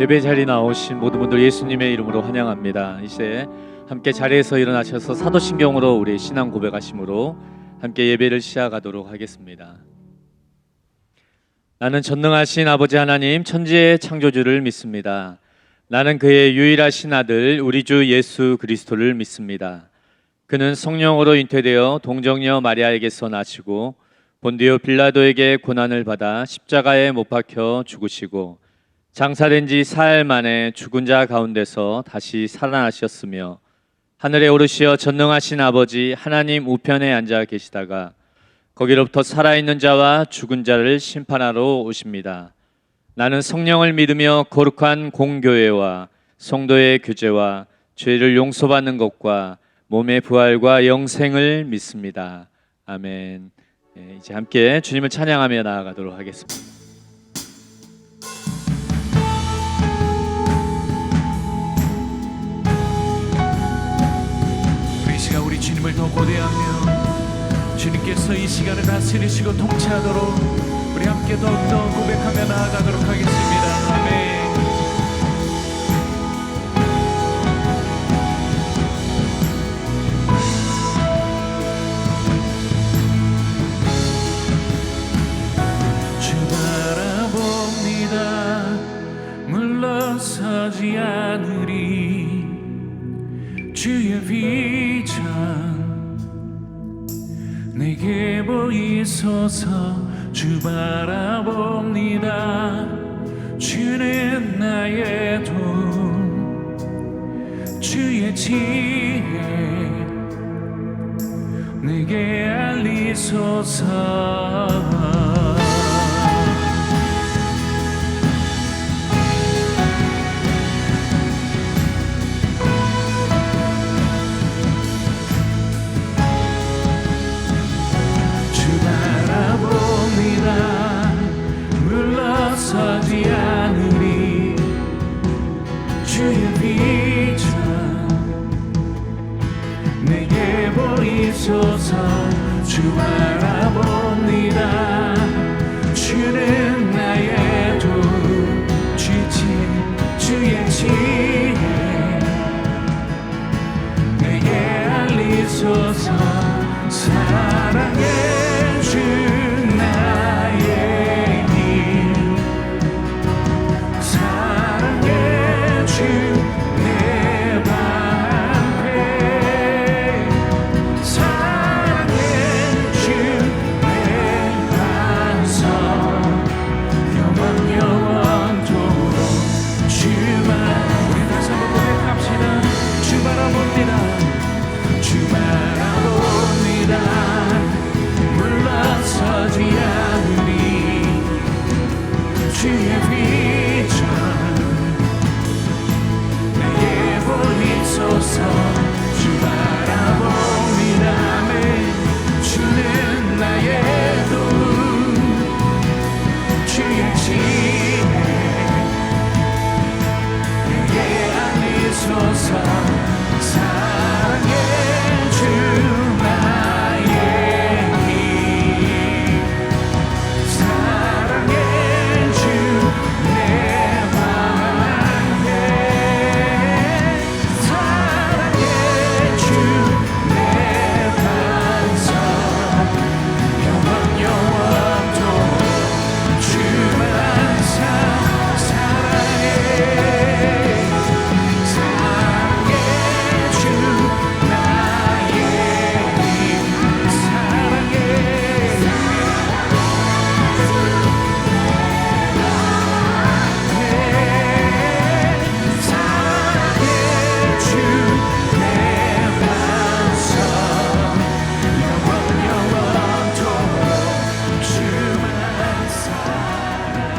예배 자리에 나오신 모든 분들 예수님의 이름으로 환영합니다. 이제 함께 자리에서 일어나셔서 사도신경으로 우리 신앙 고백하심으로 함께 예배를 시작하도록 하겠습니다. 나는 전능하신 아버지 하나님 천지의 창조주를 믿습니다. 나는 그의 유일하신 아들 우리 주 예수 그리스도를 믿습니다. 그는 성령으로 잉태되어 동정녀 마리아에게서 나시고 본디오 빌라도에게 고난을 받아 십자가에 못 박혀 죽으시고 장사된 지 사흘 만에 죽은 자 가운데서 다시 살아나셨으며 하늘에 오르시어 전능하신 아버지 하나님 우편에 앉아 계시다가 거기로부터 살아있는 자와 죽은 자를 심판하러 오십니다. 나는 성령을 믿으며 거룩한 공교회와 성도의 교제와 죄를 용서받는 것과 몸의 부활과 영생을 믿습니다. 아멘. 이제 함께 주님을 찬양하며 나아가도록 하겠습니다. 우리 주님을 더 고대하며 주님께서 이 시간을 다스리시고 통치하도록 우리 함께 더욱더 고백하며 나아가도록 하겠습니다. 아멘. 주 바라봅니다. 물러서지 않으리. 주의 비전 내게 보이소서. 주 바라봅니다. 주는 나의 도움. 주의 지혜 내게 알리소서. 물러서지 않으리. 주의 비전 내게 보이소서. 주 바라봅니다. 주는 나의 도움. 주의 지혜 내게 알리소서. 사랑의 주 나의 길. 사랑의 주 내 방패. 사랑의 주 내 반석. 영원토록 주만. 우리 다시 한번 고백합시다. 주 바라봅니다. 주 바라봅니다. 물러서지 않으리. 주의 비전 내게 보이소서. 주 바라봅니다. 아멘. 주는 나의 도움. 주의 지혜 내게 알리소서. 사랑의 주 나의 길. 사랑의 주 내 방패. 사랑의 주 내 반석. 영원토록 주만 사랑해. 사랑의 주 나의 힘. 사랑해. 사랑의 주 내 반석. 영원토록 주만 사랑해.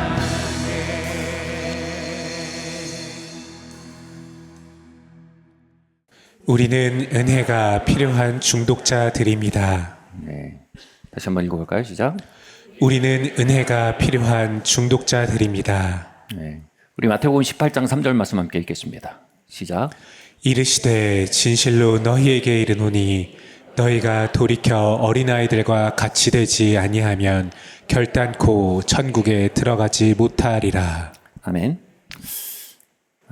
우리는 은혜가 필요한 중독자들입니다. 네, 다시 한번 읽어볼까요? 시작. 우리는 은혜가 필요한 중독자들입니다. 네, 우리 마태복음 18장 3절 말씀 함께 읽겠습니다. 시작. 이르시되 진실로 너희에게 이르노니 너희가 돌이켜 어린아이들과 같이 되지 아니하면 결단코 천국에 들어가지 못하리라. 아멘.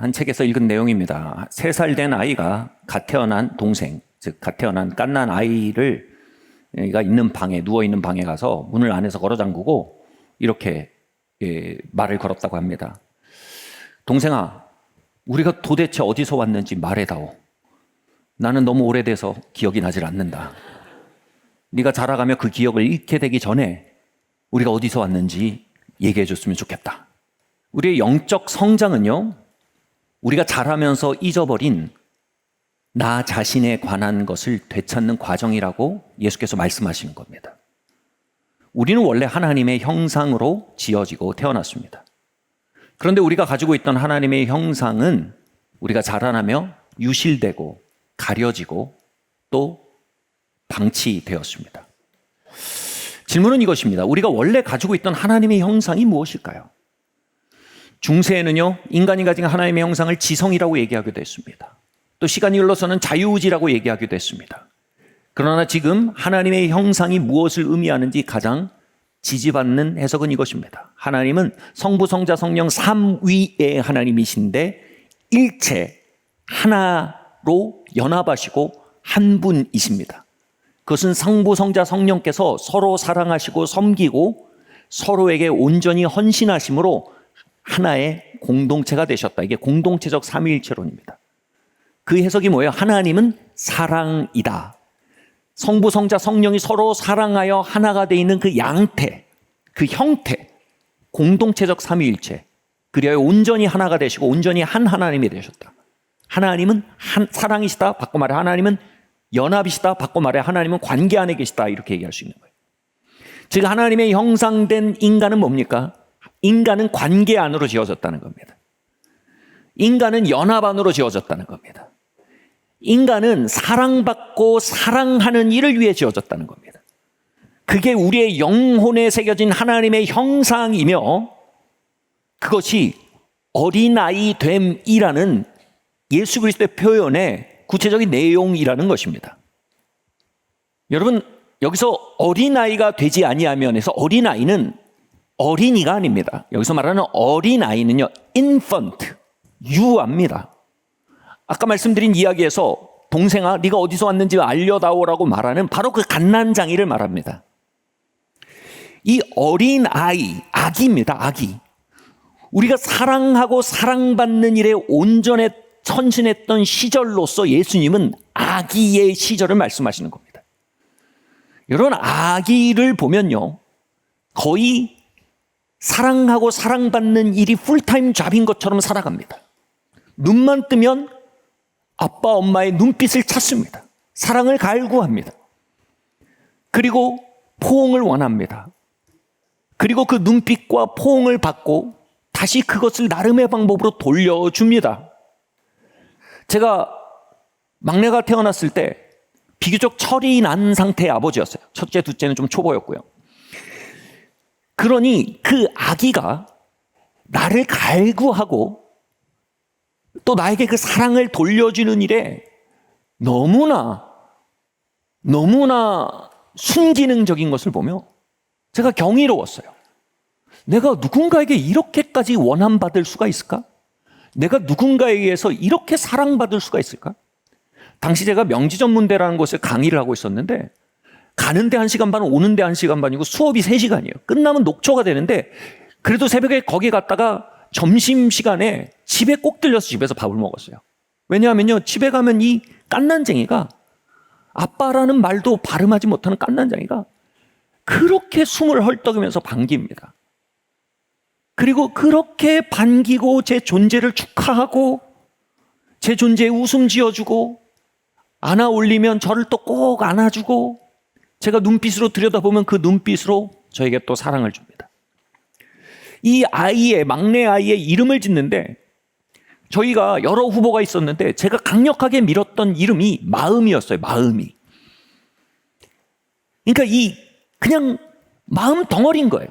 한 책에서 읽은 내용입니다. 3살 된 아이가 갓 태어난 동생, 즉 갓 태어난 갓난 아이를 가 있는 방에, 누워 있는 방에 가서 문을 안에서 걸어 잠그고 이렇게 말을 걸었다고 합니다. 동생아, 우리가 도대체 어디서 왔는지 말해다오. 나는 너무 오래돼서 기억이 나질 않는다. 네가 자라가며 그 기억을 잃게 되기 전에 우리가 어디서 왔는지 얘기해 줬으면 좋겠다. 우리의 영적 성장은요, 우리가 자라면서 잊어버린 나 자신에 관한 것을 되찾는 과정이라고 예수께서 말씀하시는 겁니다. 우리는 원래 하나님의 형상으로 지어지고 태어났습니다. 그런데 우리가 가지고 있던 하나님의 형상은 우리가 자라나며 유실되고 가려지고 또 방치되었습니다. 질문은 이것입니다. 우리가 원래 가지고 있던 하나님의 형상이 무엇일까요? 중세에는요, 인간이 가진 하나님의 형상을 지성이라고 얘기하기도 했습니다. 또 시간이 흘러서는 자유의지라고 얘기하기도 했습니다. 그러나 지금 하나님의 형상이 무엇을 의미하는지 가장 지지받는 해석은 이것입니다. 하나님은 성부, 성자, 성령 삼위의 하나님이신데 일체 하나로 연합하시고 한 분이십니다. 그것은 성부, 성자, 성령께서 서로 사랑하시고 섬기고 서로에게 온전히 헌신하심으로 하나의 공동체가 되셨다. 이게 공동체적 삼위일체론입니다. 그 해석이 뭐예요? 하나님은 사랑이다. 성부, 성자, 성령이 서로 사랑하여 하나가 되어 있는 그 양태, 그 형태, 공동체적 삼위일체. 그리하여 온전히 하나가 되시고 온전히 한 하나님이 되셨다. 하나님은 사랑이시다. 바꿔 말해 하나님은 연합이시다. 바꿔 말해 하나님은 관계 안에 계시다. 이렇게 얘기할 수 있는 거예요. 즉 하나님의 형상된 인간은 뭡니까? 인간은 관계 안으로 지어졌다는 겁니다. 인간은 연합 안으로 지어졌다는 겁니다. 인간은 사랑받고 사랑하는 일을 위해 지어졌다는 겁니다. 그게 우리의 영혼에 새겨진 하나님의 형상이며 그것이 어린아이 됨이라는 예수 그리스도의 표현의 구체적인 내용이라는 것입니다. 여러분, 여기서 어린아이가 되지 아니하면에서 어린아이는 어린이가 아닙니다. 여기서 말하는 어린아이는요, infant, 유아입니다. 아까 말씀드린 이야기에서 동생아, 네가 어디서 왔는지 알려다오라고 말하는 바로 그 갓난장이를 말합니다. 이 어린아이, 아기입니다. 아기. 우리가 사랑하고 사랑받는 일에 온전에 헌신했던 시절로서 예수님은 아기의 시절을 말씀하시는 겁니다. 여러분, 아기를 보면요, 거의 사랑하고 사랑받는 일이 풀타임 잡인 것처럼 살아갑니다. 눈만 뜨면 아빠, 엄마의 눈빛을 찾습니다. 사랑을 갈구합니다. 그리고 포옹을 원합니다. 그리고 그 눈빛과 포옹을 받고 다시 그것을 나름의 방법으로 돌려줍니다. 제가 막내가 태어났을 때 비교적 철이 난 상태의 아버지였어요. 첫째, 둘째는 좀 초보였고요. 그러니 그 아기가 나를 갈구하고 또 나에게 그 사랑을 돌려주는 일에 너무나 순기능적인 것을 보며 제가 경이로웠어요. 내가 누군가에게 이렇게까지 원함받을 수가 있을까? 내가 누군가에 의해서 이렇게 사랑받을 수가 있을까? 당시 제가 명지전문대라는 곳에 강의를 하고 있었는데 가는데 1시간 반, 오는데 1시간 반이고 수업이 3시간이에요. 끝나면 녹초가 되는데 그래도 새벽에 거기 갔다가 점심시간에 집에 꼭 들려서 집에서 밥을 먹었어요. 왜냐하면요, 집에 가면 이 깐난쟁이가, 아빠라는 말도 발음하지 못하는 깐난쟁이가 그렇게 숨을 헐떡이면서 반깁니다. 그리고 그렇게 반기고 제 존재를 축하하고 제 존재에 웃음 지어주고 안아 올리면 저를 또 꼭 안아주고 제가 눈빛으로 들여다보면 그 눈빛으로 저에게 또 사랑을 줍니다. 이 아이의, 막내 아이의 이름을 짓는데 저희가 여러 후보가 있었는데 제가 강력하게 밀었던 이름이 마음이었어요. 마음이. 그러니까 그냥 마음 덩어리인 거예요.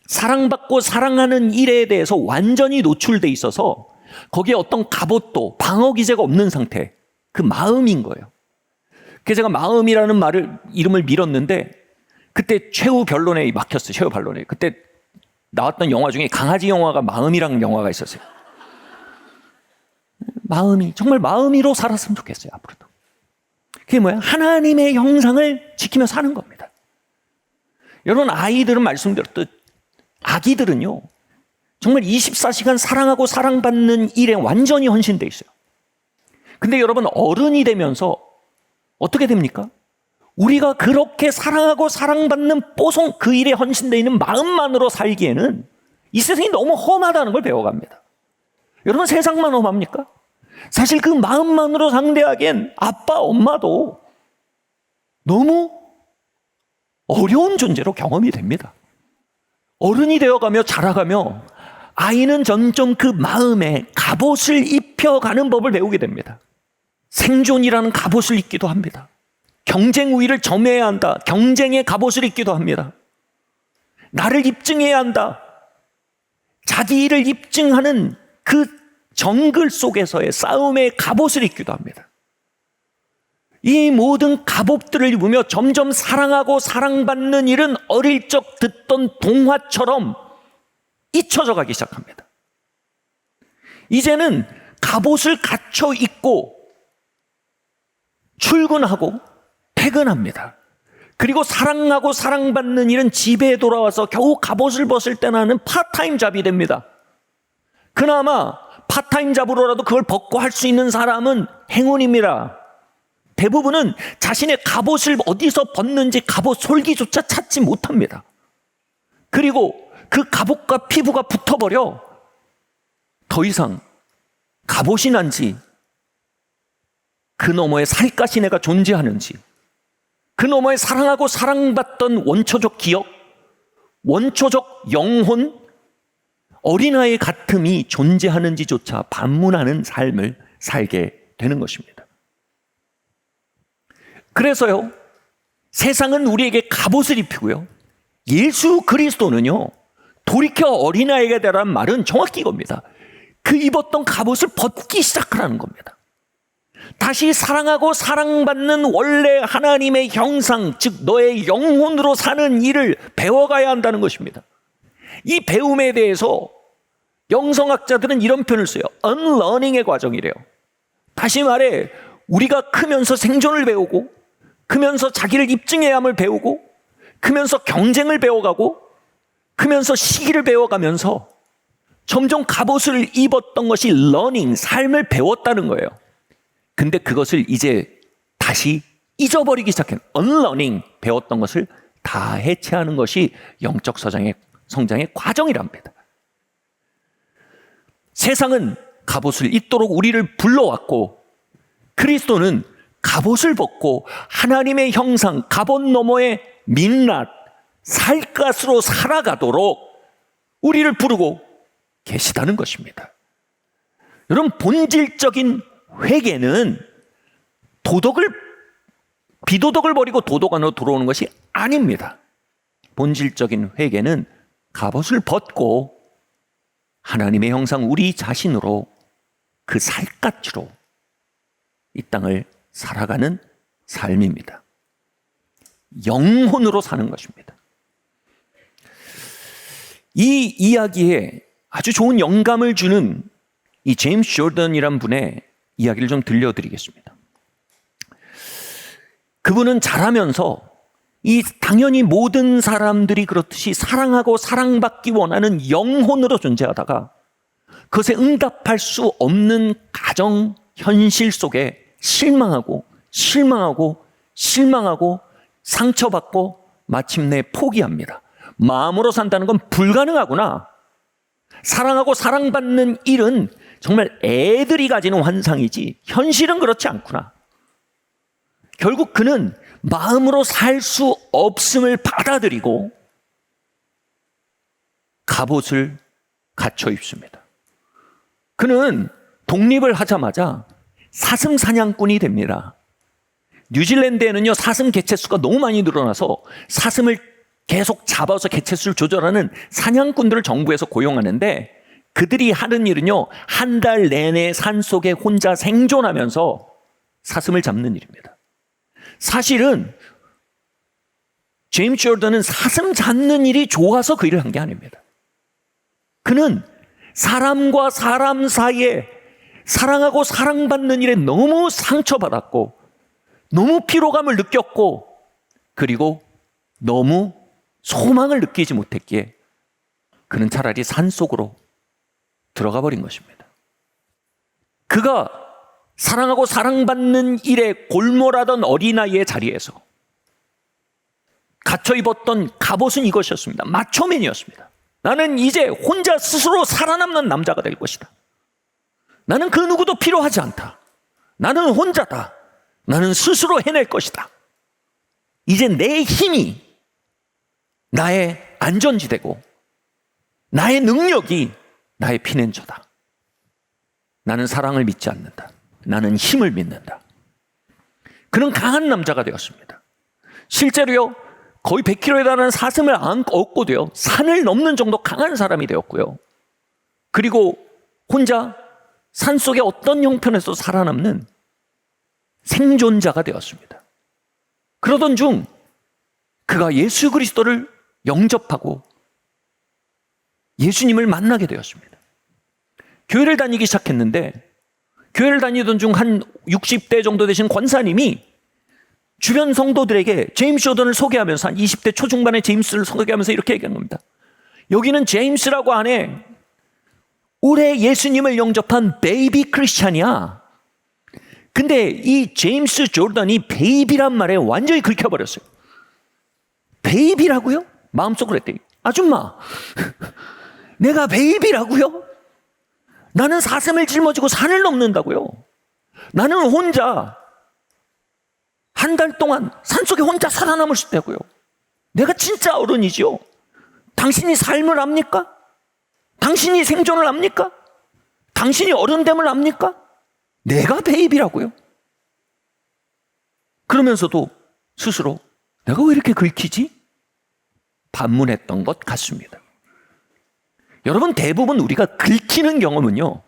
사랑받고 사랑하는 일에 대해서 완전히 노출돼 있어서 거기에 어떤 갑옷도 방어 기제가 없는 상태, 그 마음인 거예요. 그래서 제가 마음이라는 이름을 밀었는데 그때 최후 변론에 막혔어요. 최후 변론에. 그때 나왔던 영화 중에 강아지 영화가 마음이라는 영화가 있었어요. 마음이 정말 마음이로 살았으면 좋겠어요. 앞으로도. 그게 뭐야? 하나님의 형상을 지키며 사는 겁니다. 여러분, 아이들은 말씀드렸듯 아기들은요 정말 24시간 사랑하고 사랑받는 일에 완전히 헌신되어 있어요. 근데 여러분, 어른이 되면서 어떻게 됩니까? 우리가 그렇게 사랑하고 사랑받는 뽀송 그 일에 헌신되어 있는 마음만으로 살기에는 이 세상이 너무 험하다는 걸 배워갑니다. 여러분, 세상만 험합니까? 사실 그 마음만으로 상대하기엔 아빠, 엄마도 너무 어려운 존재로 경험이 됩니다. 어른이 되어가며 자라가며 아이는 점점 그 마음에 갑옷을 입혀가는 법을 배우게 됩니다. 생존이라는 갑옷을 입기도 합니다. 경쟁 우위를 점해야 한다. 경쟁의 갑옷을 입기도 합니다. 나를 입증해야 한다. 자기 일을 입증하는 그 정글 속에서의 싸움의 갑옷을 입기도 합니다. 이 모든 갑옷들을 입으며 점점 사랑하고 사랑받는 일은 어릴 적 듣던 동화처럼 잊혀져 가기 시작합니다. 이제는 갑옷을 갖춰 입고 출근하고 퇴근합니다. 그리고 사랑하고 사랑받는 일은 집에 돌아와서 겨우 갑옷을 벗을 때 나는 파타임 잡이 됩니다. 그나마 파타임 잡으로라도 그걸 벗고 할 수 있는 사람은 행운입니다. 대부분은 자신의 갑옷을 어디서 벗는지 갑옷 솔기조차 찾지 못합니다. 그리고 그 갑옷과 피부가 붙어버려 더 이상 갑옷이 난지, 그 너머에 살갗이 내가 존재하는지, 그 너머에 사랑하고 사랑받던 원초적 기억, 원초적 영혼, 어린아이의 같음이 존재하는지조차 반문하는 삶을 살게 되는 것입니다. 그래서요, 세상은 우리에게 갑옷을 입히고요, 예수 그리스도는요 돌이켜 어린아이가 되라는 말은 정확히 이겁니다. 그 입었던 갑옷을 벗기 시작하라는 겁니다. 다시 사랑하고 사랑받는 원래 하나님의 형상, 즉 너의 영혼으로 사는 일을 배워가야 한다는 것입니다. 이 배움에 대해서 영성학자들은 이런 표현을 써요. unlearning의 과정이래요. 다시 말해, 우리가 크면서 생존을 배우고, 크면서 자기를 입증해야 함을 배우고, 크면서 경쟁을 배워가고, 크면서 시기를 배워가면서 점점 갑옷을 입었던 것이 learning, 삶을 배웠다는 거예요. 근데 그것을 이제 다시 잊어버리기 시작한 unlearning, 배웠던 것을 다 해체하는 것이 영적 성장의 과정이랍니다. 세상은 갑옷을 입도록 우리를 불러왔고, 그리스도는 갑옷을 벗고 하나님의 형상, 갑옷 너머의 민낯, 살갗으로 살아가도록 우리를 부르고 계시다는 것입니다. 여러분, 본질적인 회개는 비도덕을 버리고 도덕 안으로 들어오는 것이 아닙니다. 본질적인 회개는 갑옷을 벗고 하나님의 형상 우리 자신으로, 그 살갗으로 이 땅을 살아가는 삶입니다. 영혼으로 사는 것입니다. 이 이야기에 아주 좋은 영감을 주는 이 제임스 조던이란 분의 이야기를 좀 들려드리겠습니다. 그분은 자라면서 당연히 모든 사람들이 그렇듯이 사랑하고 사랑받기 원하는 영혼으로 존재하다가 그것에 응답할 수 없는 가정 현실 속에 실망하고 상처받고 마침내 포기합니다. 마음으로 산다는 건 불가능하구나. 사랑하고 사랑받는 일은 정말 애들이 가지는 환상이지 현실은 그렇지 않구나. 결국 그는 마음으로 살 수 없음을 받아들이고 갑옷을 갖춰 입습니다. 그는 독립을 하자마자 사슴 사냥꾼이 됩니다. 뉴질랜드에는요, 사슴 개체수가 너무 많이 늘어나서 사슴을 계속 잡아서 개체수를 조절하는 사냥꾼들을 정부에서 고용하는데, 그들이 하는 일은요, 한 달 내내 산속에 혼자 생존하면서 사슴을 잡는 일입니다. 사실은 제임스 조던은 사슴 잡는 일이 좋아서 그 일을 한 게 아닙니다. 그는 사람과 사람 사이에 사랑하고 사랑받는 일에 너무 상처받았고 너무 피로감을 느꼈고 그리고 너무 소망을 느끼지 못했기에 그는 차라리 산속으로 들어가 버린 것입니다. 그가 사랑하고 사랑받는 일에 골몰하던 어린아이의 자리에서 갇혀 입었던 갑옷은 이것이었습니다. 마초맨이었습니다. 나는 이제 혼자 스스로 살아남는 남자가 될 것이다. 나는 그 누구도 필요하지 않다. 나는 혼자다. 나는 스스로 해낼 것이다. 이제 내 힘이 나의 안전지대고 나의 능력이 나의 피난처다. 나는 사랑을 믿지 않는다. 나는 힘을 믿는다. 그는 강한 남자가 되었습니다. 실제로요, 거의 100kg에 달하는 사슴을 얻고도요, 산을 넘는 정도 강한 사람이 되었고요. 그리고 혼자 산속의 어떤 형편에서 살아남는 생존자가 되었습니다. 그러던 중 그가 예수 그리스도를 영접하고 예수님을 만나게 되었습니다. 교회를 다니기 시작했는데 교회를 다니던 중 한 60대 정도 되신 권사님이 주변 성도들에게 제임스 조던을 소개하면서 한 20대 초중반의 제임스를 소개하면서 이렇게 얘기한 겁니다. 여기는 제임스라고 하네. 올해 예수님을 영접한 베이비 크리스찬이야. 근데 이 제임스 조던이 베이비란 말에 완전히 긁혀버렸어요. 베이비라고요? 마음속으로 했더니 아줌마 내가 베이비라고요? 나는 사슴을 짊어지고 산을 넘는다고요. 나는 혼자 한 달 동안 산속에 혼자 살아남을 수 있다고요. 내가 진짜 어른이죠. 당신이 삶을 압니까? 당신이 생존을 압니까? 당신이 어른됨을 압니까? 내가 베이비라고요. 그러면서도 스스로 내가 왜 이렇게 긁히지? 반문했던 것 같습니다. 여러분, 대부분 우리가 긁히는 경험은요,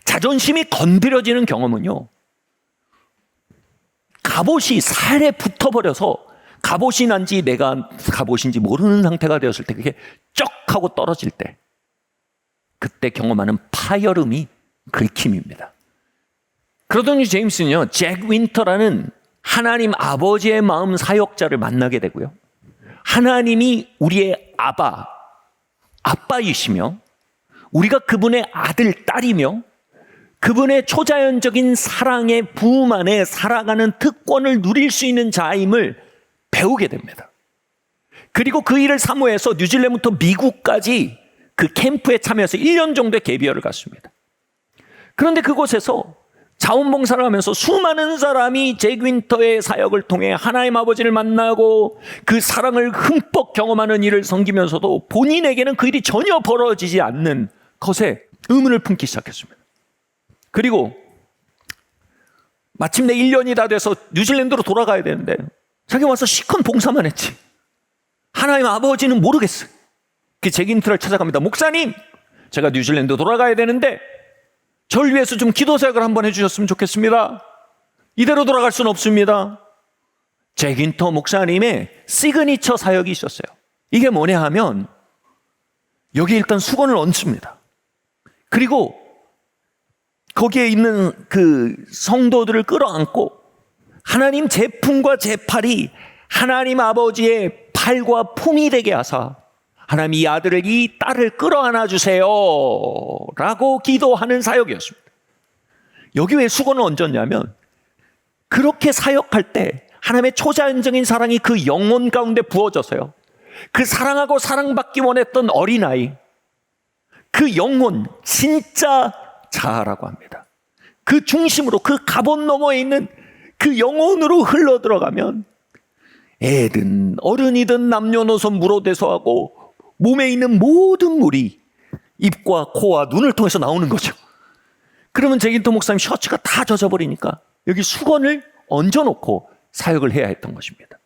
자존심이 건드려지는 경험은요, 갑옷이 살에 붙어버려서 갑옷이 난지 내가 갑옷인지 모르는 상태가 되었을 때 그게 쩍 하고 떨어질 때 그때 경험하는 파열음이 긁힘입니다. 그러더니 제임스는요, 잭 윈터라는 하나님 아버지의 마음 사역자를 만나게 되고요. 하나님이 우리의 아빠이시며 우리가 그분의 아들, 딸이며 그분의 초자연적인 사랑의 부음 안에 살아가는 특권을 누릴 수 있는 자임을 배우게 됩니다. 그리고 그 일을 사모해서 뉴질랜드부터 미국까지 그 캠프에 참여해서 1년 정도의 개비어를 갔습니다. 그런데 그곳에서 자원봉사를 하면서 수많은 사람이 잭 윈터의 사역을 통해 하나님 아버지를 만나고 그 사랑을 흠뻑 경험하는 일을 섬기면서도 본인에게는 그 일이 전혀 벌어지지 않는 것에 의문을 품기 시작했습니다. 그리고 마침내 1년이 다 돼서 뉴질랜드로 돌아가야 되는데 자기 와서 시큰 봉사만 했지. 하나님 아버지는 모르겠어요. 그 잭 윈터를 찾아갑니다. 목사님, 제가 뉴질랜드 돌아가야 되는데 저를 위해서 좀 기도 사역을 한번 해주셨으면 좋겠습니다. 이대로 돌아갈 수는 없습니다. 잭 윈터 목사님의 시그니처 사역이 있었어요. 이게 뭐냐 하면 여기 일단 수건을 얹습니다. 그리고 거기에 있는 그 성도들을 끌어안고 하나님 제 품과 제 팔이 하나님 아버지의 팔과 품이 되게 하사 하나님 이 아들을, 이 딸을 끌어안아 주세요 라고 기도하는 사역이었습니다. 여기 왜 수건을 얹었냐면 그렇게 사역할 때 하나님의 초자연적인 사랑이 그 영혼 가운데 부어져서요, 그 사랑하고 사랑받기 원했던 어린아이, 그 영혼, 진짜 자아라고 합니다. 그 중심으로, 그 갑옷 너머에 있는 그 영혼으로 흘러들어가면 애든 어른이든 남녀노소 물어대소하고 몸에 있는 모든 물이 입과 코와 눈을 통해서 나오는 거죠. 그러면 잭 윈터 목사님 셔츠가 다 젖어버리니까 여기 수건을 얹어놓고 사역을 해야 했던 것입니다.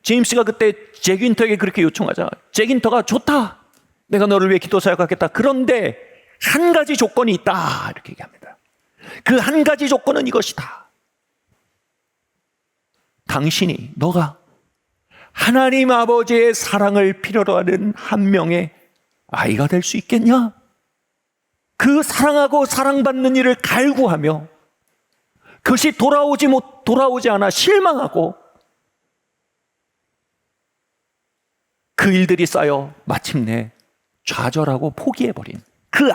제임스가 그때 잭 윈터에게 그렇게 요청하자 잭 윈터가 좋다, 내가 너를 위해 기도 사역하겠다. 그런데 한 가지 조건이 있다 이렇게 얘기합니다. 그 한 가지 조건은 이것이다. 당신이, 너가 하나님 아버지의 사랑을 필요로 하는 한 명의 아이가 될 수 있겠냐? 그 사랑하고 사랑받는 일을 갈구하며 그것이 돌아오지 않아 실망하고 그 일들이 쌓여 마침내 좌절하고 포기해버린 그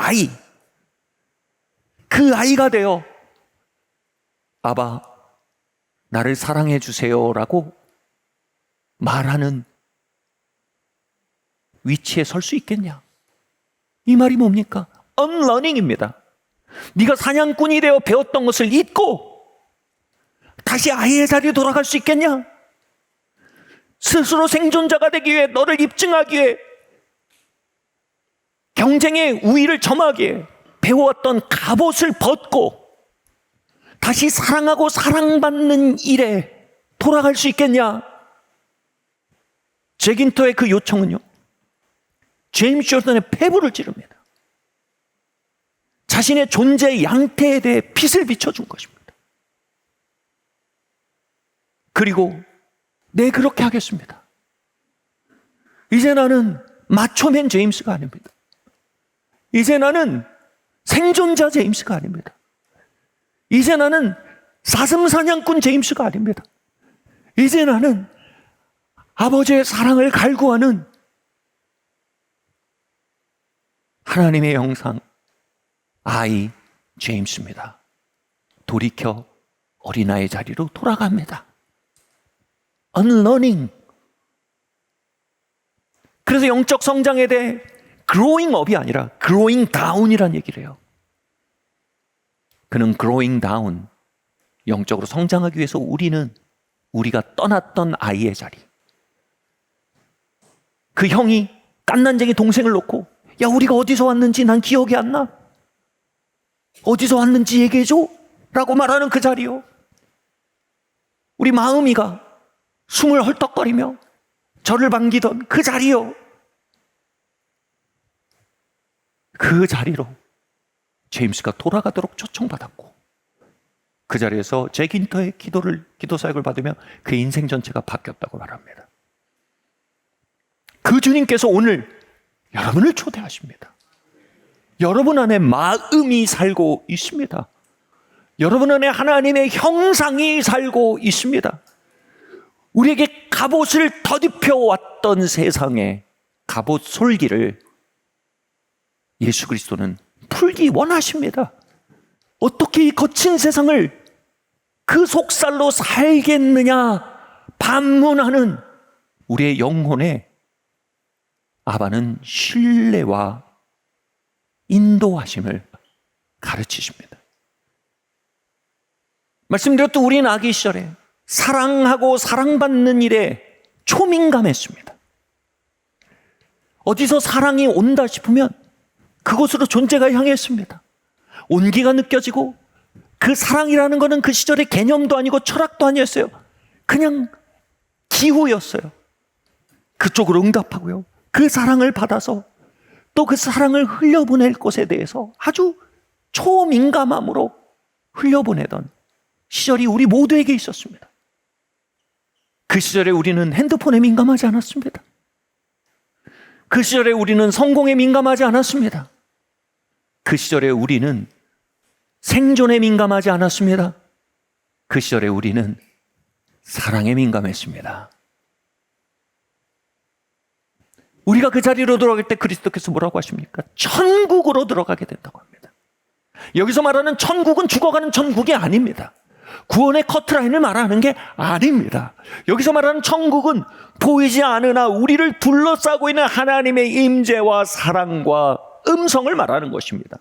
아이가 되어 아바 나를 사랑해 주세요라고 말하는 위치에 설 수 있겠냐? 이 말이 뭡니까? 언러닝입니다. 네가 사냥꾼이 되어 배웠던 것을 잊고 다시 아이의 자리에 돌아갈 수 있겠냐? 스스로 생존자가 되기 위해 너를 입증하기 위해 경쟁의 우위를 점하기 위해 배워왔던 갑옷을 벗고 다시 사랑하고 사랑받는 일에 돌아갈 수 있겠냐? 제긴터의 그 요청은요, 제임스 조던의 폐부를 찌릅니다. 자신의 존재의 양태에 대해 빛을 비춰준 것입니다. 그리고 네, 그렇게 하겠습니다. 이제 나는 마초맨 제임스가 아닙니다. 이제 나는 생존자 제임스가 아닙니다. 이제 나는 사슴사냥꾼 제임스가 아닙니다. 이제 나는 아버지의 사랑을 갈구하는 하나님의 형상 아이 제임스입니다. 돌이켜 어린아이 자리로 돌아갑니다. Unlearning. 그래서 영적 성장에 대해 growing up이 아니라 growing down이라는 얘기를 해요. 그는 growing down, 영적으로 성장하기 위해서 우리가 떠났던 아이의 자리, 그 형이 깐난쟁이 동생을 놓고 야 우리가 어디서 왔는지 난 기억이 안 나, 어디서 왔는지 얘기해줘 라고 말하는 그 자리요. 우리 마음이가 숨을 헐떡거리며 저를 반기던 그 자리요. 그 자리로 제임스가 돌아가도록 초청받았고 그 자리에서 제긴터의 기도 사역을 받으며 그의 인생 전체가 바뀌었다고 말합니다. 그 주님께서 오늘 여러분을 초대하십니다. 여러분 안에 마음이 살고 있습니다. 여러분 안에 하나님의 형상이 살고 있습니다. 우리에게 갑옷을 더딥혀 왔던 세상의 갑옷 솔기를 예수 그리스도는 풀기 원하십니다. 어떻게 이 거친 세상을 그 속살로 살겠느냐 반문하는 우리의 영혼에 아바는 신뢰와 인도하심을 가르치십니다. 말씀드렸듯 우리는 아기 시절에 사랑하고 사랑받는 일에 초민감했습니다. 어디서 사랑이 온다 싶으면 그곳으로 존재가 향했습니다. 온기가 느껴지고 그 사랑이라는 것은 그 시절의 개념도 아니고 철학도 아니었어요. 그냥 기후였어요. 그쪽으로 응답하고요. 그 사랑을 받아서 또 그 사랑을 흘려보낼 것에 대해서 아주 초민감함으로 흘려보내던 시절이 우리 모두에게 있었습니다. 그 시절에 우리는 핸드폰에 민감하지 않았습니다. 그 시절에 우리는 성공에 민감하지 않았습니다. 그 시절에 우리는 생존에 민감하지 않았습니다. 그 시절에 우리는 사랑에 민감했습니다. 우리가 그 자리로 들어갈 때 그리스도께서 뭐라고 하십니까? 천국으로 들어가게 된다고 합니다. 여기서 말하는 천국은 죽어가는 천국이 아닙니다. 구원의 커트라인을 말하는 게 아닙니다. 여기서 말하는 천국은 보이지 않으나 우리를 둘러싸고 있는 하나님의 임재와 사랑과 음성을 말하는 것입니다.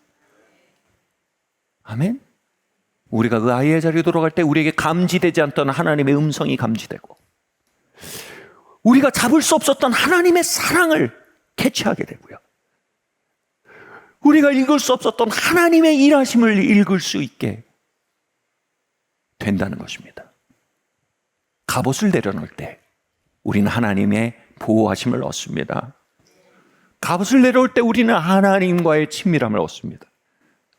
아멘? 우리가 그 아이의 자리에 돌아갈 때 우리에게 감지되지 않던 하나님의 음성이 감지되고 우리가 잡을 수 없었던 하나님의 사랑을 캐치하게 되고요. 우리가 읽을 수 없었던 하나님의 일하심을 읽을 수 있게 된다는 것입니다. 갑옷을 내려놓을 때 우리는 하나님의 보호하심을 얻습니다. 갑옷을 내려올 때 우리는 하나님과의 친밀함을 얻습니다.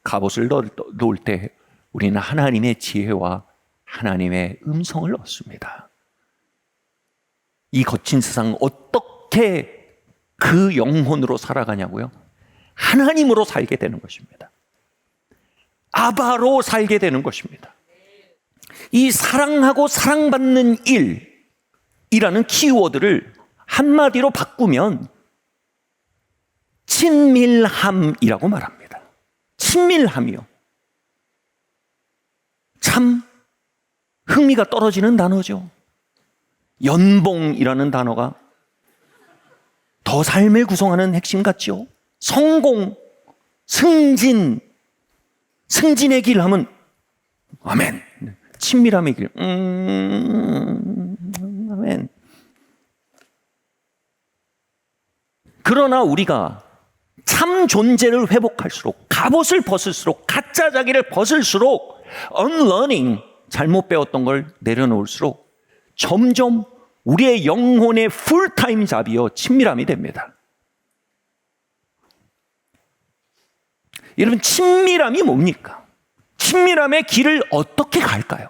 갑옷을 놓을 때 우리는 하나님의 지혜와 하나님의 음성을 얻습니다. 이 거친 세상 어떻게 그 영혼으로 살아가냐고요? 하나님으로 살게 되는 것입니다. 아바로 살게 되는 것입니다. 이 사랑하고 사랑받는 일이라는 키워드를 한마디로 바꾸면 친밀함이라고 말합니다. 친밀함이요. 참 흥미가 떨어지는 단어죠. 연봉이라는 단어가 더 삶을 구성하는 핵심 같죠. 성공, 승진, 승진의 길 하면 아멘. 친밀함의 길. 아멘. 그러나 우리가 참 존재를 회복할수록, 갑옷을 벗을수록, 가짜 자기를 벗을수록, unlearning, 잘못 배웠던 걸 내려놓을수록 점점 우리의 영혼의 풀타임 잡이요 친밀함이 됩니다. 여러분, 친밀함이 뭡니까? 친밀함의 길을 어떻게 갈까요?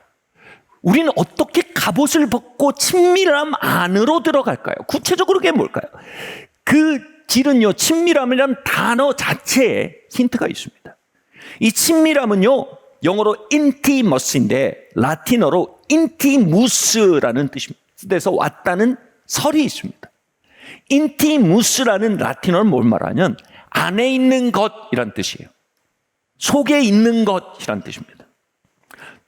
우리는 어떻게 갑옷을 벗고 친밀함 안으로 들어갈까요? 구체적으로 그게 뭘까요? 그 길은요, 친밀함이라는 단어 자체에 힌트가 있습니다. 이 친밀함은요, 영어로 intimacy인데 라틴어로 intimus라는 뜻에서 왔다는 설이 있습니다. intimus라는 라틴어는 뭘 말하냐면 안에 있는 것이란 뜻이에요. 속에 있는 것이란 뜻입니다.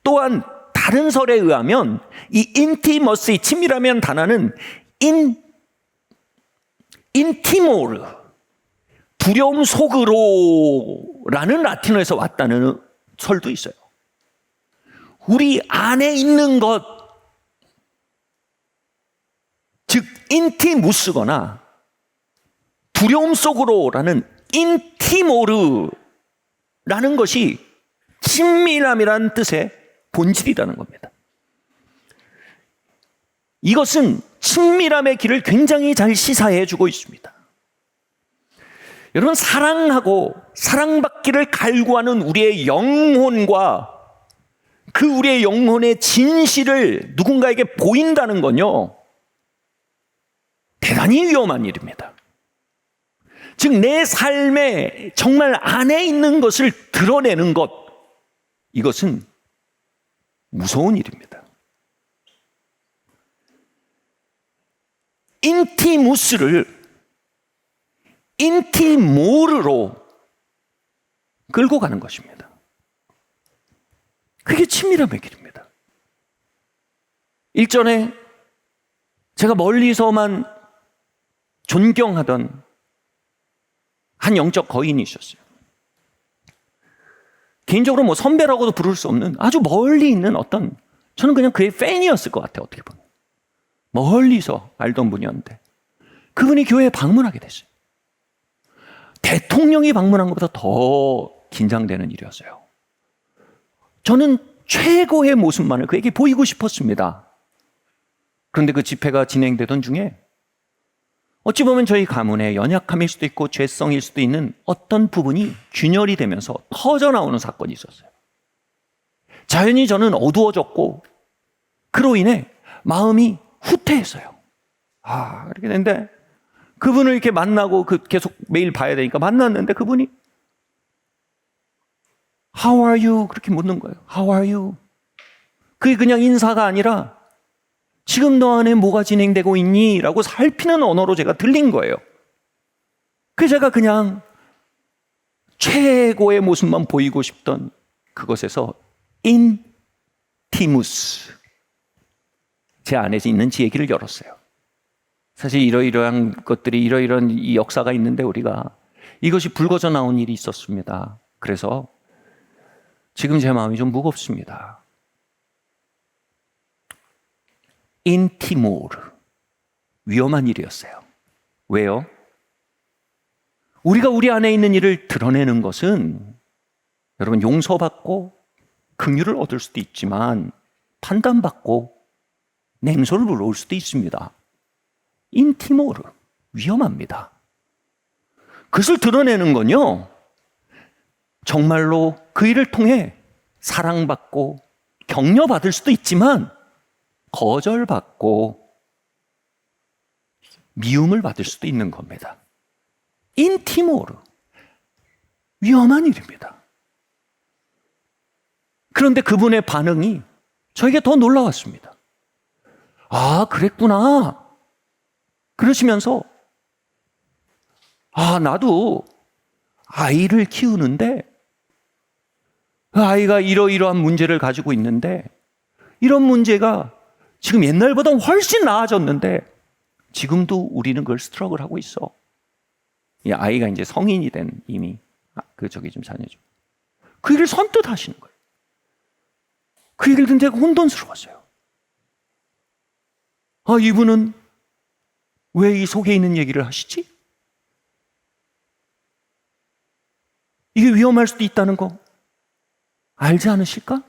또한 다른 설에 의하면 이 intimacy, 친밀함이라는 단어는 인티모르, 두려움 속으로라는 라틴어에서 왔다는 설도 있어요. 우리 안에 있는 것, 즉 인티무스거나 두려움 속으로라는 인티모르라는 것이 친밀함이라는 뜻의 본질이라는 겁니다. 이것은 친밀함의 길을 굉장히 잘 시사해 주고 있습니다. 여러분, 사랑하고 사랑받기를 갈구하는 우리의 영혼과 그 우리의 영혼의 진실을 누군가에게 보인다는 건요, 대단히 위험한 일입니다. 즉, 내 삶에 정말 안에 있는 것을 드러내는 것, 이것은 무서운 일입니다. 인티무스를 인티모르로 끌고 가는 것입니다. 그게 친밀함의 길입니다. 일전에 제가 멀리서만 존경하던 한 영적 거인이 있었어요. 개인적으로 뭐 선배라고도 부를 수 없는 아주 멀리 있는 어떤, 저는 그냥 그의 팬이었을 것 같아요. 어떻게 보면 멀리서 알던 분이었는데 그분이 교회에 방문하게 됐어요. 대통령이 방문한 것보다 더 긴장되는 일이었어요. 저는 최고의 모습만을 그에게 보이고 싶었습니다. 그런데 그 집회가 진행되던 중에 어찌 보면 저희 가문의 연약함일 수도 있고 죄성일 수도 있는 어떤 부분이 균열이 되면서 터져나오는 사건이 있었어요. 자연히 저는 어두워졌고 그로 인해 마음이 후퇴했어요. 그렇게 됐는데 그분을 이렇게 만나고 계속 매일 봐야 되니까 만났는데 그분이 How are you? 그렇게 묻는 거예요. How are you? 그게 그냥 인사가 아니라 지금 너 안에 뭐가 진행되고 있니? 라고 살피는 언어로 제가 들린 거예요. 그래서 제가 그냥 최고의 모습만 보이고 싶던 그것에서 인티무스, 제 안에 있는 제 얘기를 열었어요. 사실 이러이러한 것들이 이러이러한 이 역사가 있는데 우리가 이것이 불거져 나온 일이 있었습니다. 그래서 지금 제 마음이 좀 무겁습니다. 인티모르, 위험한 일이었어요. 왜요? 우리가 우리 안에 있는 일을 드러내는 것은 여러분 용서받고 긍휼을 얻을 수도 있지만 판단받고 냉소를 불러올 수도 있습니다. 인티모르, 위험합니다. 그것을 드러내는 건요, 정말로 그 일을 통해 사랑받고 격려받을 수도 있지만 거절받고 미움을 받을 수도 있는 겁니다. 인티모르, 위험한 일입니다. 그런데 그분의 반응이 저에게 더 놀라웠습니다. 아, 그랬구나. 그러시면서 나도 아이를 키우는데 그 아이가 이러이러한 문제를 가지고 있는데 이런 문제가 지금 옛날보다 훨씬 나아졌는데 지금도 우리는 그걸 스트러글하고 있어. 이 아이가 이제 성인이 된 이미 좀 자녀죠. 그 얘기를 선뜻 하시는 거예요. 그 얘기를 듣는 제가 혼돈스러웠어요. 이분은 왜 이 속에 있는 얘기를 하시지? 이게 위험할 수도 있다는 거 알지 않으실까?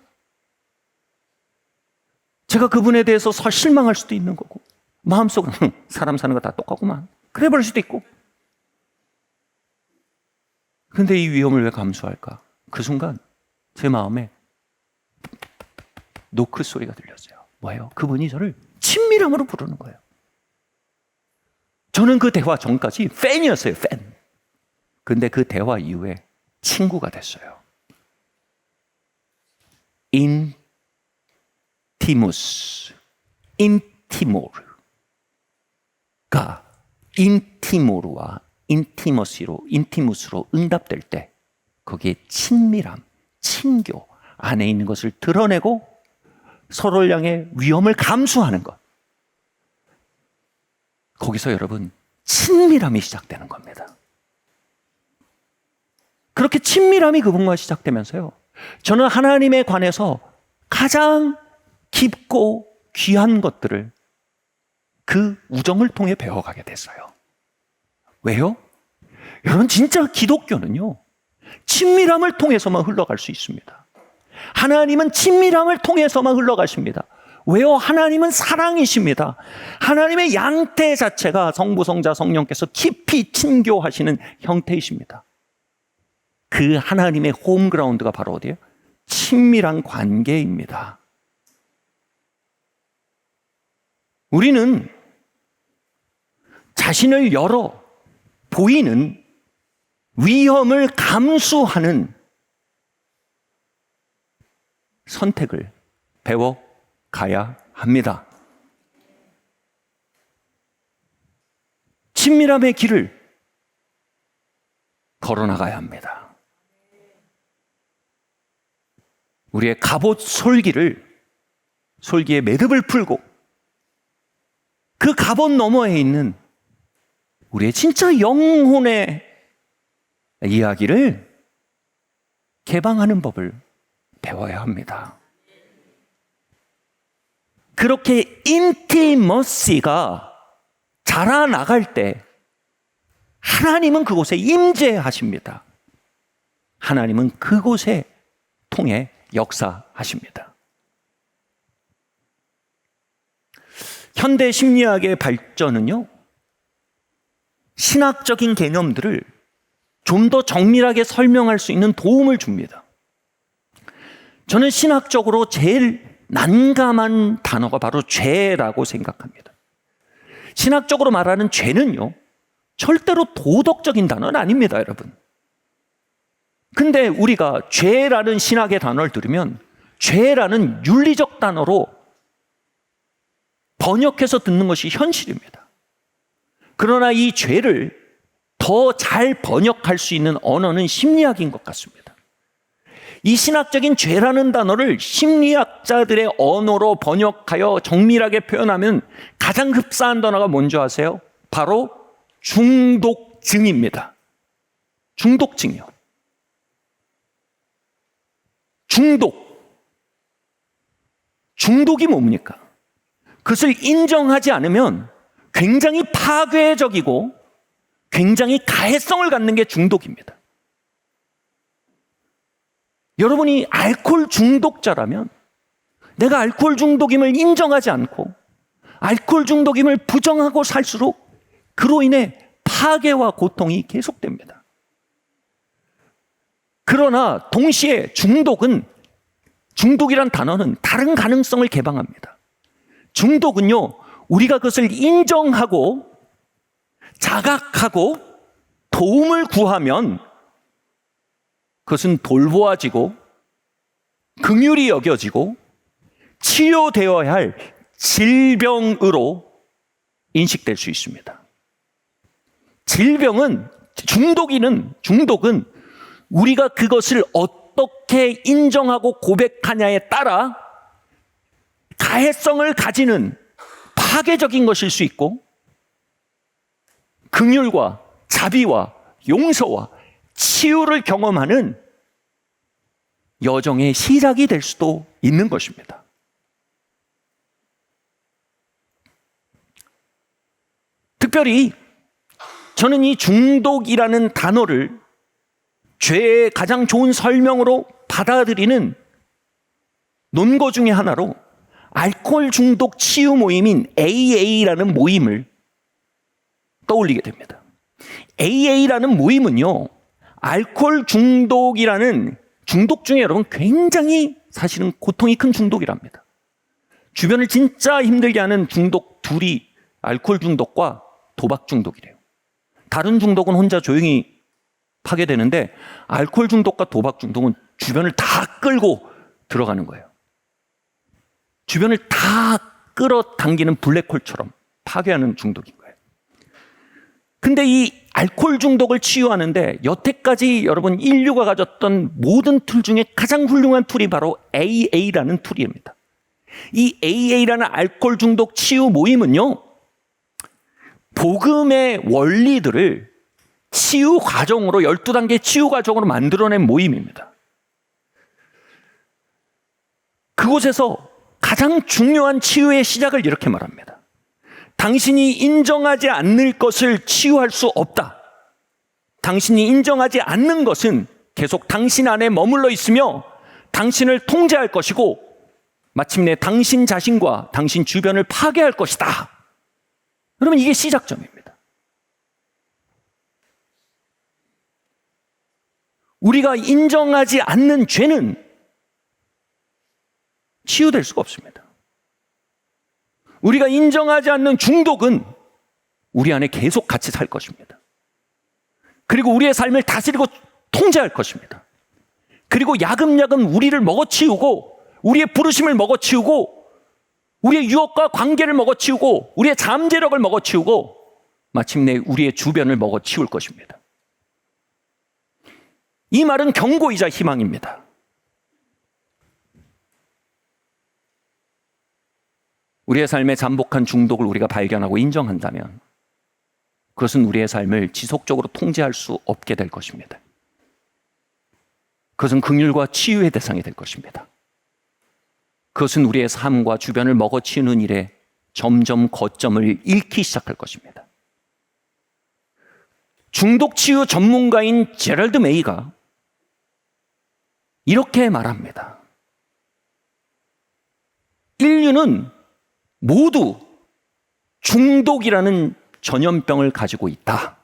제가 그분에 대해서 실망할 수도 있는 거고 마음속으로 사람 사는 거 다 똑같구만 그래 버릴 수도 있고. 그런데 이 위험을 왜 감수할까? 그 순간 제 마음에 노크 소리가 들렸어요. 뭐예요? 그분이 저를 친밀함으로 부르는 거예요. 저는 그 대화 전까지 팬이었어요. 팬. 근데 그 대화 이후에 친구가 됐어요. 인티모르가 인티모르와 인티무스로 응답될 때 거기에 친밀함, 친교 안에 있는 것을 드러내고 서로를 향해 위험을 감수하는 것. 거기서 여러분 친밀함이 시작되는 겁니다. 그렇게 친밀함이 그분과 시작되면서요, 저는 하나님에 관해서 가장 깊고 귀한 것들을 그 우정을 통해 배워가게 됐어요. 왜요? 여러분 진짜 기독교는요 친밀함을 통해서만 흘러갈 수 있습니다. 하나님은 친밀함을 통해서만 흘러가십니다. 왜요? 하나님은 사랑이십니다. 하나님의 양태 자체가 성부, 성자, 성령께서 깊이 친교하시는 형태이십니다. 그 하나님의 홈그라운드가 바로 어디예요? 친밀한 관계입니다. 우리는 자신을 열어 보이는 위험을 감수하는 선택을 배워가야 합니다. 친밀함의 길을 걸어나가야 합니다. 우리의 갑옷 솔기에 매듭을 풀고 그 갑옷 너머에 있는 우리의 진짜 영혼의 이야기를 개방하는 법을 배워야 합니다. 그렇게 인티머시가 자라나갈 때 하나님은 그곳에 임재하십니다. 하나님은 그곳에 통해 역사하십니다. 현대 심리학의 발전은요, 신학적인 개념들을 좀 더 정밀하게 설명할 수 있는 도움을 줍니다. 저는 신학적으로 제일 난감한 단어가 바로 죄라고 생각합니다. 신학적으로 말하는 죄는요, 절대로 도덕적인 단어는 아닙니다, 여러분. 근데 우리가 죄라는 신학의 단어를 들으면 죄라는 윤리적 단어로 번역해서 듣는 것이 현실입니다. 그러나 이 죄를 더 잘 번역할 수 있는 언어는 심리학인 것 같습니다. 이 신학적인 죄라는 단어를 심리학자들의 언어로 번역하여 정밀하게 표현하면 가장 흡사한 단어가 뭔지 아세요? 바로 중독증입니다. 중독증이요. 중독이 뭡니까? 그것을 인정하지 않으면 굉장히 파괴적이고 굉장히 가해성을 갖는 게 중독입니다. 여러분이 알코올 중독자라면 내가 알코올 중독임을 인정하지 않고 알코올 중독임을 부정하고 살수록 그로 인해 파괴와 고통이 계속됩니다. 그러나 동시에 중독이란 단어는 다른 가능성을 개방합니다. 중독은요, 우리가 그것을 인정하고 자각하고 도움을 구하면 그것은 돌보아지고 긍휼히 여겨지고 치료되어야 할 질병으로 인식될 수 있습니다. 중독은 우리가 그것을 어떻게 인정하고 고백하냐에 따라 가해성을 가지는 파괴적인 것일 수 있고, 긍휼과 자비와 용서와 치유를 경험하는 여정의 시작이 될 수도 있는 것입니다. 특별히 저는 이 중독이라는 단어를 죄의 가장 좋은 설명으로 받아들이는 논거 중에 하나로 알코올 중독 치유 모임인 AA라는 모임을 떠올리게 됩니다. AA라는 모임은요, 알코올 중독이라는 중독 중에 여러분 굉장히 사실은 고통이 큰 중독이랍니다. 주변을 진짜 힘들게 하는 중독 둘이 알코올 중독과 도박 중독이래요. 다른 중독은 혼자 조용히 파괴되는데 알코올 중독과 도박 중독은 주변을 다 끌고 들어가는 거예요. 주변을 다 끌어당기는 블랙홀처럼 파괴하는 중독인 거예요. 근데 이 알코올 중독을 치유하는데 여태까지 여러분 인류가 가졌던 모든 툴 중에 가장 훌륭한 툴이 바로 AA라는 툴입니다. 이 AA라는 알코올 중독 치유 모임은요, 복음의 원리들을 치유 과정으로 12단계 치유 과정으로 만들어낸 모임입니다. 그곳에서 가장 중요한 치유의 시작을 이렇게 말합니다. 당신이 인정하지 않을 것을 치유할 수 없다. 당신이 인정하지 않는 것은 계속 당신 안에 머물러 있으며 당신을 통제할 것이고 마침내 당신 자신과 당신 주변을 파괴할 것이다. 여러분, 이게 시작점입니다. 우리가 인정하지 않는 죄는 치유될 수가 없습니다. 우리가 인정하지 않는 중독은 우리 안에 계속 같이 살 것입니다. 그리고 우리의 삶을 다스리고 통제할 것입니다. 그리고 야금야금 우리를 먹어치우고 우리의 부르심을 먹어치우고 우리의 유혹과 관계를 먹어치우고 우리의 잠재력을 먹어치우고 마침내 우리의 주변을 먹어치울 것입니다. 이 말은 경고이자 희망입니다. 우리의 삶에 잠복한 중독을 우리가 발견하고 인정한다면 그것은 우리의 삶을 지속적으로 통제할 수 없게 될 것입니다. 그것은 긍휼과 치유의 대상이 될 것입니다. 그것은 우리의 삶과 주변을 먹어치우는 일에 점점 거점을 잃기 시작할 것입니다. 중독 치유 전문가인 제럴드 메이가 이렇게 말합니다. 인류는 모두 중독이라는 전염병을 가지고 있다.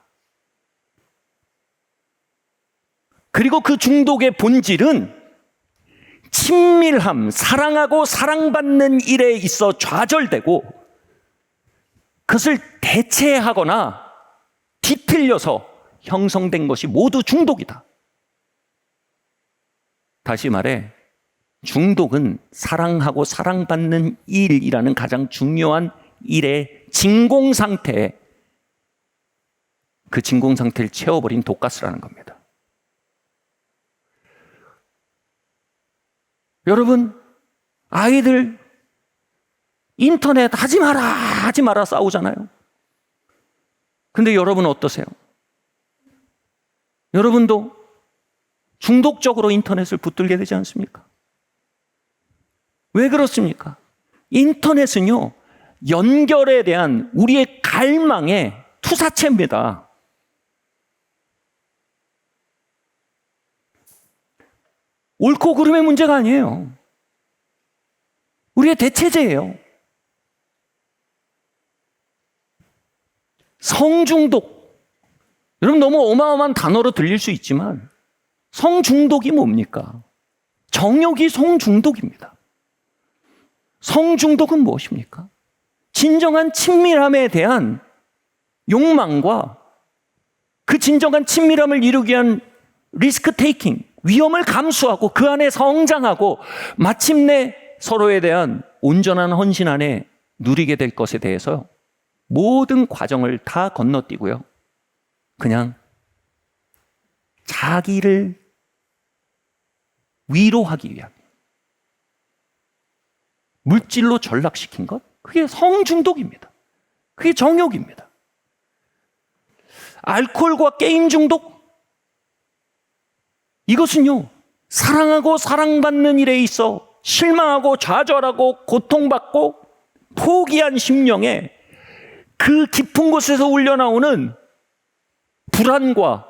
그리고 그 중독의 본질은 친밀함, 사랑하고 사랑받는 일에 있어 좌절되고 그것을 대체하거나 뒤틀려서 형성된 것이 모두 중독이다. 다시 말해, 중독은 사랑하고 사랑받는 일이라는 가장 중요한 일의 진공 상태에 그 진공 상태를 채워버린 독가스라는 겁니다. 여러분, 아이들 인터넷 하지 마라 싸우잖아요. 근데 여러분 어떠세요? 여러분도 중독적으로 인터넷을 붙들게 되지 않습니까? 왜 그렇습니까? 인터넷은요, 연결에 대한 우리의 갈망의 투사체입니다. 옳고 그름의 문제가 아니에요. 우리의 대체제예요. 성중독. 여러분, 너무 어마어마한 단어로 들릴 수 있지만 성중독이 뭡니까? 정욕이 성중독입니다. 성중독은 무엇입니까? 진정한 친밀함에 대한 욕망과 그 진정한 친밀함을 이루기 위한 리스크 테이킹, 위험을 감수하고 그 안에 성장하고 마침내 서로에 대한 온전한 헌신 안에 누리게 될 것에 대해서 모든 과정을 다 건너뛰고요. 그냥 자기를 위로하기 위한 물질로 전락시킨 것, 그게 성중독입니다. 그게 정욕입니다. 알코올과 게임 중독, 이것은요, 사랑하고 사랑받는 일에 있어 실망하고 좌절하고 고통받고 포기한 심령에 그 깊은 곳에서 울려나오는 불안과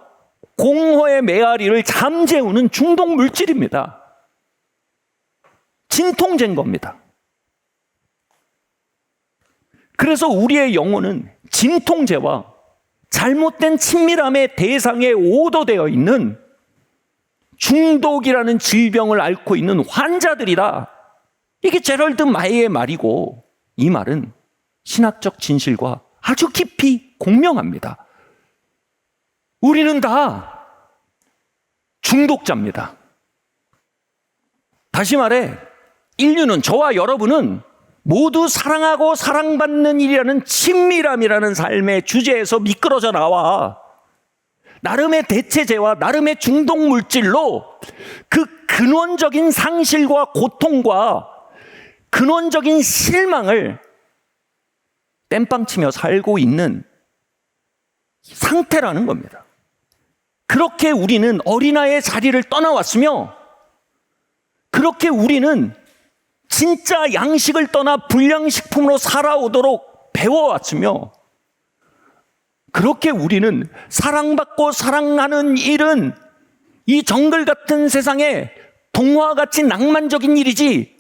공허의 메아리를 잠재우는 중독 물질입니다. 진통제인 겁니다. 그래서 우리의 영혼은 진통제와 잘못된 친밀함의 대상에 오도되어 있는 중독이라는 질병을 앓고 있는 환자들이다. 이게 제럴드 마이의 말이고, 이 말은 신학적 진실과 아주 깊이 공명합니다. 우리는 다 중독자입니다. 다시 말해, 인류는, 저와 여러분은 모두 사랑하고 사랑받는 일이라는 친밀함이라는 삶의 주제에서 미끄러져 나와 나름의 대체제와 나름의 중독 물질로 그 근원적인 상실과 고통과 근원적인 실망을 땜빵치며 살고 있는 상태라는 겁니다. 그렇게 우리는 어린아이의 자리를 떠나왔으며, 그렇게 우리는 진짜 양식을 떠나 불량식품으로 살아오도록 배워왔으며, 그렇게 우리는 사랑받고 사랑하는 일은 이 정글 같은 세상에 동화같이 낭만적인 일이지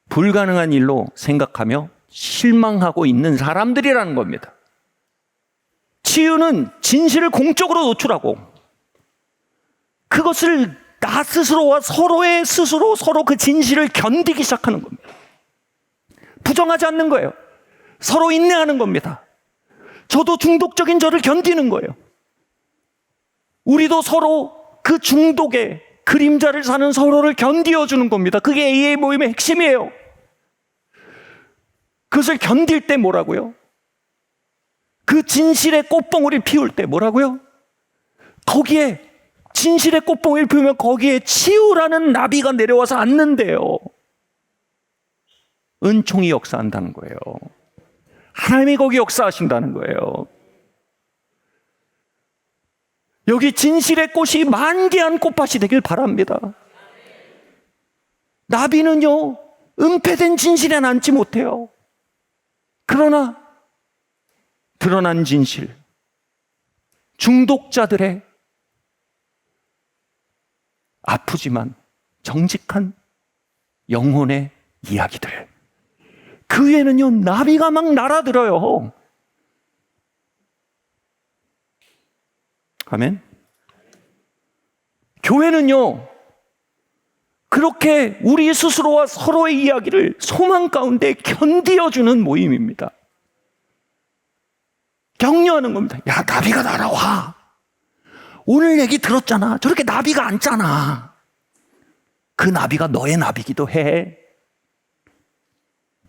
불가능한 일로 생각하며 실망하고 있는 사람들이라는 겁니다. 치유는 진실을 공적으로 노출하고 그것을 나 스스로와 서로의 스스로 서로 그 진실을 견디기 시작하는 겁니다. 부정하지 않는 거예요. 서로 인내하는 겁니다. 저도 중독적인 저를 견디는 거예요. 우리도 서로 그 중독의 그림자를 사는 서로를 견디어주는 겁니다. 그게 AA 모임의 핵심이에요. 그것을 견딜 때 뭐라고요? 그 진실의 꽃봉오리를 피울 때 뭐라고요? 거기에 진실의 꽃봉오리를 피우면 거기에 치유라는 나비가 내려와서 앉는데요. 은총이 역사한다는 거예요. 하나님이 거기 역사하신다는 거예요. 여기 진실의 꽃이 만개한 꽃밭이 되길 바랍니다. 나비는요, 은폐된 진실에 앉지 못해요. 그러나 드러난 진실, 중독자들의 아프지만 정직한 영혼의 이야기들, 그 위에는요 나비가 막 날아들어요. 아멘. 교회는요 그렇게 우리 스스로와 서로의 이야기를 소망 가운데 견디어주는 모임입니다. 격려하는 겁니다. 야, 나비가 날아와. 오늘 얘기 들었잖아. 저렇게 나비가 앉잖아. 그 나비가 너의 나비기도 해.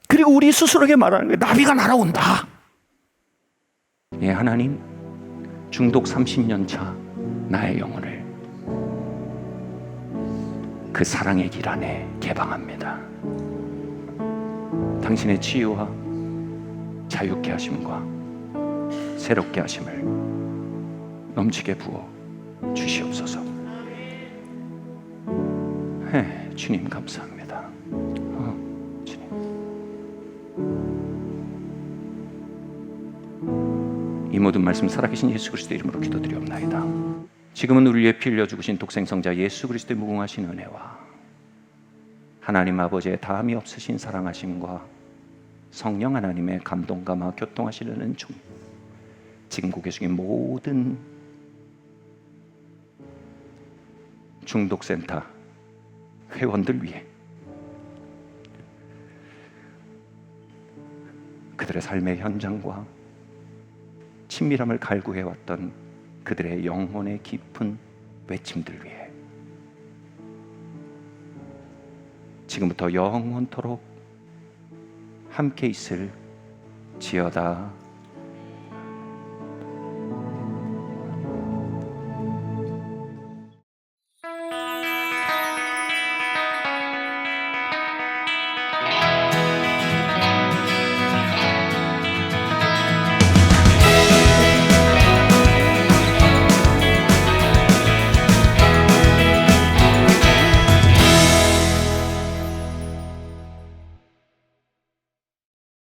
그리고 우리 스스로에게 말하는 거예요. 나비가 날아온다. 예, 하나님, 중독 30년 차 나의 영혼을 그 사랑의 길 안에 개방합니다. 당신의 치유와 자유케 하심과 새롭게 하심을 넘치게 부어 주시옵소서. 주님 감사합니다. 주님. 이 모든 말씀 살아계신 예수 그리스도 이름으로 기도드리옵나이다. 지금은 우리 위해 피 흘려 죽으신 독생성자 예수 그리스도의 무궁하신 은혜와 하나님 아버지의 다함이 없으신 사랑하심과 성령 하나님의 감동감화 교통하시는 은총, 지금 고개 숙인 모든 중독센터 회원들 위해 그들의 삶의 현장과 친밀함을 갈구해왔던 그들의 영혼의 깊은 외침들 위해 지금부터 영원토록 함께 있을 지어다.